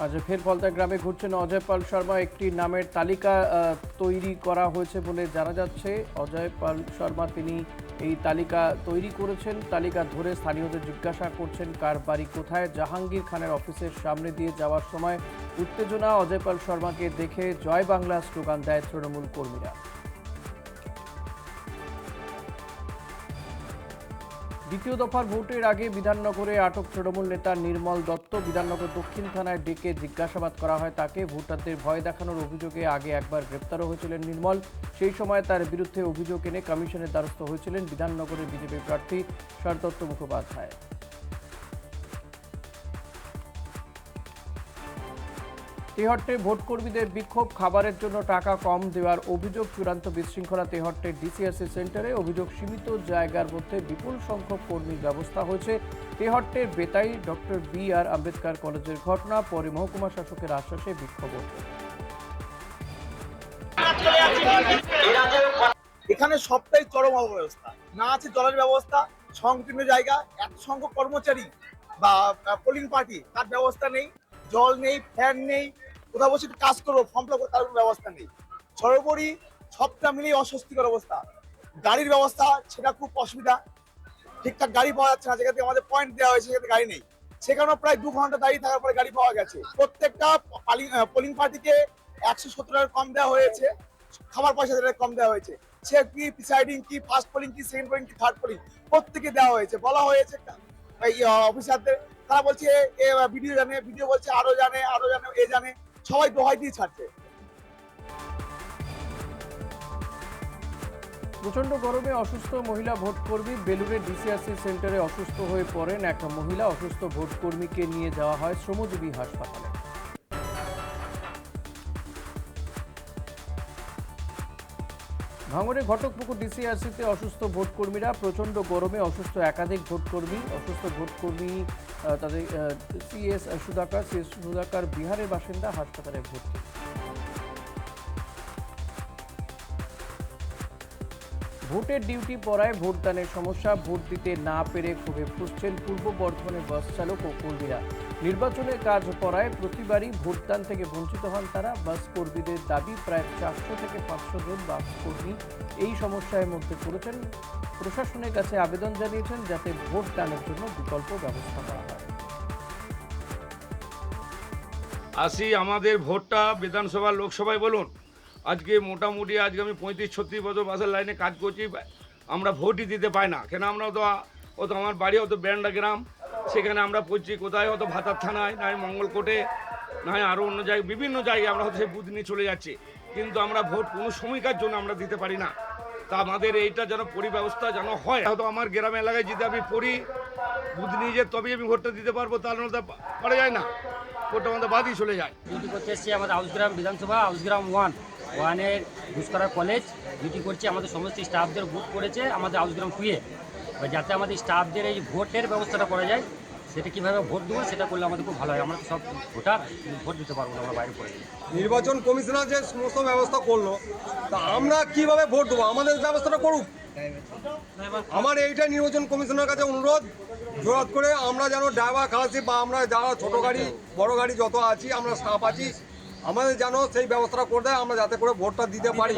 আজ ফের ফলতা গ্রামে ঘুরছেন অজয় পাল শর্মা। একটি নামের তালিকা তৈরি করা হয়েছে বলে জানা যাচ্ছে। অজয় পাল শর্মা তিনি এই তালিকা তৈরি করেছেন। তালিকা ধরে স্থানীয়দের জিজ্ঞাসা করছেন কার বাড়ি কোথায়। জাহাঙ্গীর খানের অফিসের সামনে দিয়ে যাওয়ার সময় উত্তেজনা। অজয় পাল শর্মাকে দেখে জয় বাংলা স্লোগান দেয় তৃণমূল কর্মীরা। দ্বিতীয় দফার ভোটের আগে বিধাননগরে আটক তৃণমূল নেতা নির্মল দত্ত। বিধাননগর দক্ষিণ থানায় ডেকে জিজ্ঞাসাবাদ করা হয় তাকে। ভোটারদের ভয় দেখানোর অভিযোগে আগে একবার গ্রেপ্তারও হয়েছিলেন নির্মল। সেই সময় তার বিরুদ্ধে অভিযোগ এনে কমিশনের দ্বারস্থ হয়েছিলেন বিধাননগরের বিজেপি প্রার্থী শরদত্ত মুখোপাধ্যায়। তেহট্টে ভোটকর্মীদের বিক্ষোভ, খাবারের জন্য টাকা কম দেওয়ার অভিযোগ। চূড়ান্ত বিশৃঙ্খলা তেহট্টের ডিসিআরসি সেন্টারে। অভিযোগ সীমিত জায়গার মধ্যে বিপুল সংখ্যক কর্মীর ব্যবস্থা হয়েছে। তেহট্টের বেতাই ডক্টর বি.আর. আম্বেদকর কলেজের ঘটনা। পরে মহকুমা শাসকের আশ্বাসে বিক্ষোভ ওঠে। এখানে সবটাই চরম অব্যবস্থা। না আছে জলের ব্যবস্থা, সংকীর্ণ জায়গা, এত সংখ্যক কর্মচারী বা পোলিং পার্টি তার ব্যবস্থা নেই, জল নেই, ফ্যান নেই, কোথাও বসে কাজ করবো ফর্ম ফিল করবো তার কোনো ব্যবস্থা নেই। সর্বোপরি সবটা মিলিয়ে অস্বস্তিকর অবস্থা। গাড়ির ব্যবস্থা সেটা খুব অসুবিধা, ঠিকঠাক গাড়ি পাওয়া যাচ্ছে না। যেখানে আমাদের পয়েন্ট দেওয়া হয়েছে সেখানে গাড়ি নেই, সেখানেও প্রায় 2 ঘন্টা দাঁড়িয়ে থাকার পরে গাড়ি পাওয়া গেছে। প্রত্যেকটা পোলিং পার্টিকে 170 টাকা কম দেওয়া হয়েছে, খাবার পয়সা কম দেওয়া হয়েছে। সে কি প্রিসাইডিং, কি ফার্স্ট পোলিং, কি সেকেন্ড পোলিং, কি থার্ড পোলিং, প্রত্যেকে দেওয়া হয়েছে। বলা হয়েছে অফিসারদের, তারা বলছে ভিডিও জানে, ভিডিও বলছে আরো জানে, এ জানে, সবাই দোহাই দিয়ে ছাড়ছে। প্রচণ্ড গরমে অসুস্থ মহিলা ভোটকর্মী। বেলুড়ের ডিসিআরসি সেন্টারে অসুস্থ হয়ে পড়েন এক মহিলা। অসুস্থ ভোটকর্মীকে নিয়ে যাওয়া হয় শ্রমজীবী হাসপাতালে। ভাঙড়ে ঘটকপুকুর ডিসিআরসিতে অসুস্থ ভোটকর্মীরা। প্রচণ্ড গরমে অসুস্থ একাধিক ভোটকর্মী। অসুস্থ ভোটকর্মী তাদের সিএস সুধাকর বিহারের বাসিন্দা, হাসপাতালে ভর্তি। ভোটের ডিউটি পড়ায় ভোটদানের সমস্যা। ভোট দিতে না পেরে ক্ষোভে ফুঁসছেন পূর্ব বর্ধমানের বাস চালক ও কর্মীরা। নির্বাচনের কাজ পড়ায় প্রতিবারই ভোটদান থেকে বঞ্চিত হন তারা। বাস কর্মীদের দাবি প্রায় 400 থেকে 500 জন বাস কর্মী এই সমস্যার মধ্যে পড়েছেন। প্রশাসনের কাছে আবেদন জানিয়েছেন যাতে ভোটদানের জন্য বিকল্প ব্যবস্থা করা হয়। আসি আমাদের ভোটটা বিধানসভা লোকসভায় বলুন, আজকে মোটামুটি আজকে আমি 35-36 বছর বাসের লাইনে কাজ করছি, আমরা ভোটই দিতে পাই না। কেন আমরা তো আমার বাড়ি হয়তো ব্যান্ডা গ্রাম, সেখানে আমরা পড়ছি কোথায় হয়তো ভাতার থানায়, নয় মঙ্গলকোটে, নয় আরও অন্য জায়গায়, বিভিন্ন জায়গায় আমরা হয়তো সেই বুথ নিয়ে চলে যাচ্ছি, কিন্তু আমরা ভোট কোনো সময়কার জন্য আমরা দিতে পারি না। তা আমাদের এইটা যেন পরিব্যবস্থা যেন হয়। হয়তো আমার গ্রাম এলাকায় যদি আমি পড়ি বুথ নিয়ে যে তবেই আমি ভোটটা দিতে পারবো, তাহলে তো পারা যায় না, ভোটটা আমাদের বাদই চলে যায়। ডিউটি করতে এসেছি আমাদের আউসগ্রাম বিধানসভা, আউসগ্রাম ওয়ানের ঘুষকরা কলেজ ডিউটি করছে। আমাদের সমস্ত স্টাফদের বুথ করেছে আমাদের আউসগ্রাম 2-এ। যাতে আমাদের স্টাফদের এই ভোটের ব্যবস্থাটা করা যায়, সেটা কীভাবে ভোট দেবো সেটা করলে আমাদের খুব ভালো হয়। আমরা তো সব ভোটার, ভোট দিতে পারবো না, আমরা বাইরে পড়ে যাই। নির্বাচন কমিশনার যে সমস্ত ব্যবস্থা করলো, তা আমরা কিভাবে ভোট দেবো? আমাদের ব্যবস্থাটা করুক। আমার এইটাই নির্বাচন কমিশনের কাছে অনুরোধ, জোরাত করে আমরা যেন ড্রাইভার খালাসি বা আমরা যারা ছোটো গাড়ি বড় গাড়ি যত আছি, আমরা স্টাফ আছি, আমাদের যেন সেই ব্যবস্থাটা করে দেয়, আমরা যাতে করে ভোটটা দিতে পারি।